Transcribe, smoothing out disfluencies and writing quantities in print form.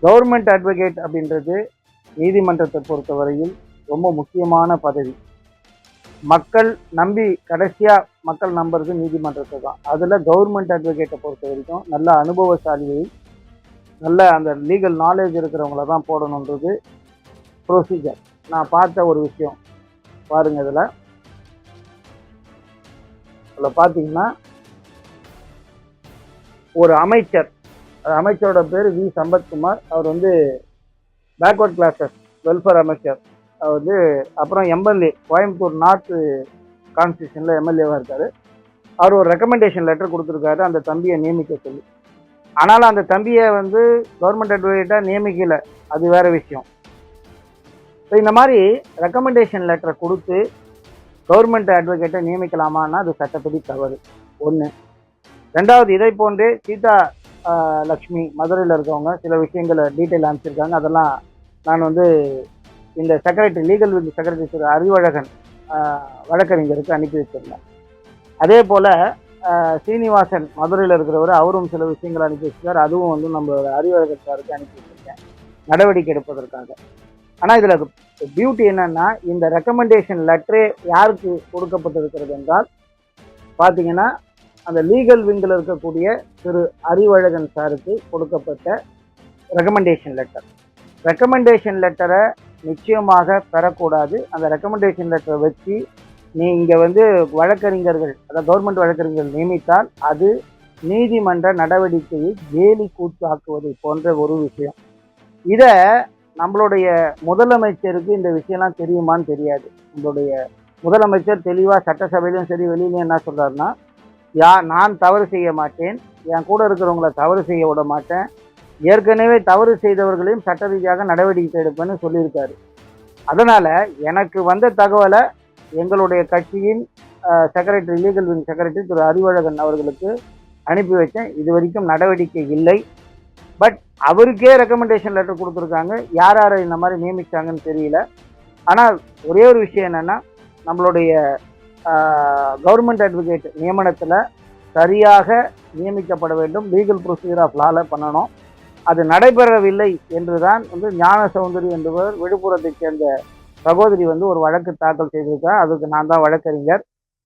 Government advocate அப்படின்றது நீதிமன்றத்தை பொறுத்தவரையில் ரொம்ப முக்கியமான பதவி. மக்கள் நம்பி கடைசியாக மக்கள் நம்புறது நீதிமன்றத்தை தான். அதில் கவர்மெண்ட் அட்வொகேட்டை பொறுத்த வரைக்கும் நல்ல அனுபவசாலியை, நல்ல அந்த லீகல் நாலேஜ் இருக்கிறவங்கள தான் போடணுன்றது ப்ரொசீஜர். நான் பார்த்த ஒரு விஷயம் பாருங்க. இதில் பார்த்தீங்கன்னா ஒரு அமைச்சர், அமைச்சரோட பேர் வி சம்பத்குமார். அவர் வந்து பேக்வர்ட் கிளாஸஸ் வெல்ஃபேர் அமைச்சர். அவர் வந்து அப்புறம் எம்எல்ஏ, கோயம்புத்தூர் நார்த் கான்ஸ்டியூஷனில் எம்எல்ஏவாக இருக்கார். அவர் ஒரு ரெக்கமெண்டேஷன் லெட்டர் கொடுத்துருக்காரு அந்த தம்பியை நியமிக்க சொல்லி. ஆனாலும் அந்த தம்பியை வந்து கவர்மெண்ட் அட்வொகேட்டாக நியமிக்கலை, அது வேறு விஷயம். ஸோ இந்த மாதிரி ரெக்கமெண்டேஷன் லெட்டரை கொடுத்து கவர்மெண்ட் அட்வொகேட்டை நியமிக்கலாமான்னா அது சட்டப்படி தவறு. ஒன்று. ரெண்டாவது, இதை போன்றே சீதா லக்ஷ்மி மதுரையில் இருக்கவங்க சில விஷயங்களை டீட்டெயில் அனுப்பிச்சிருக்காங்க. அதெல்லாம் நான் வந்து இந்த செக்ரட்டரி, லீகல் விங் செக்ரட்டரி திரு அறிவழகன் வழக்கறிஞருக்கு அனுப்பி வச்சிருந்தேன். அதே போல் சீனிவாசன் மதுரையில் இருக்கிறவர், அவரும் சில விஷயங்களை அனுப்பி வச்சிருக்கார். அதுவும் வந்து நம்ம அறிவழகன் சாருக்கு அனுப்பி வச்சிருக்கேன் நடவடிக்கை எடுப்பதற்காக. ஆனால் இதில் பியூட்டி என்னன்னா, இந்த ரெக்கமெண்டேஷன் லெட்டரே யாருக்கு கொடுக்கப்பட்டிருக்கிறது என்றால் பார்த்தீங்கன்னா அந்த லீகல் விங்கில் இருக்கக்கூடிய திரு அறிவழகன் சாருக்கு கொடுக்கப்பட்ட ரெக்கமெண்டேஷன் லெட்டர். ரெக்கமெண்டேஷன் லெட்டரை நிச்சயமாக பெறக்கூடாது. அந்த ரெக்கமெண்டேஷன் லெட்டரை வச்சு நீங்கள் வந்து வழக்கறிஞர்கள், அதாவது கவர்மெண்ட் வழக்கறிஞர்கள் நியமித்தால் அது நீதிமன்ற நடவடிக்கையை கேலி கூத்தாக்குவதை போன்ற ஒரு விஷயம். இதை நம்மளுடைய முதலமைச்சருக்கு இந்த விஷயம்லாம் தெரியுமான்னு தெரியாது. நம்மளுடைய முதலமைச்சர் தெளிவாக சட்டசபையிலும் சரி வெளியிலையும் என்ன சொல்கிறாருன்னா, நான் தவறு செய்ய மாட்டேன், என் கூட இருக்கிறவங்கள தவறு செய்ய விட மாட்டேன், ஏற்கனவே தவறு செய்தவர்களையும் சட்ட ரீதியாக நடவடிக்கை எடுப்பேன்னு சொல்லியிருக்காரு. அதனால் எனக்கு வந்த தகவலை எங்களுடைய கட்சியின் செக்ரட்டரி, லீகல் விங் செக்ரட்டரி திரு அறிவழகன் அவர்களுக்கு அனுப்பி வச்சேன். இது வரைக்கும் நடவடிக்கை இல்லை. பட் அவருக்கே ரெக்கமெண்டேஷன் லெட்டர் கொடுத்துருக்காங்க. யார் யாரை இந்த மாதிரி நியமிச்சாங்கன்னு தெரியல. ஆனால் ஒரே ஒரு விஷயம் என்னென்னா, நம்மளுடைய கவர்மெண்ட் அட்வொகேட் நியமனத்தில் சரியாக நியமிக்கப்பட வேண்டும். லீகல் ப்ரொசீஜர் ஆஃப் லால பண்ணணும். அது நடைபெறவில்லை என்று தான் வந்து ஞான சௌந்தரி என்பவர், விழுப்புரத்தைச் சேர்ந்த சகோதரி வந்து ஒரு வழக்கு தாக்கல் செய்திருக்கார். அதுக்கு நான் தான் வழக்கறிஞர்.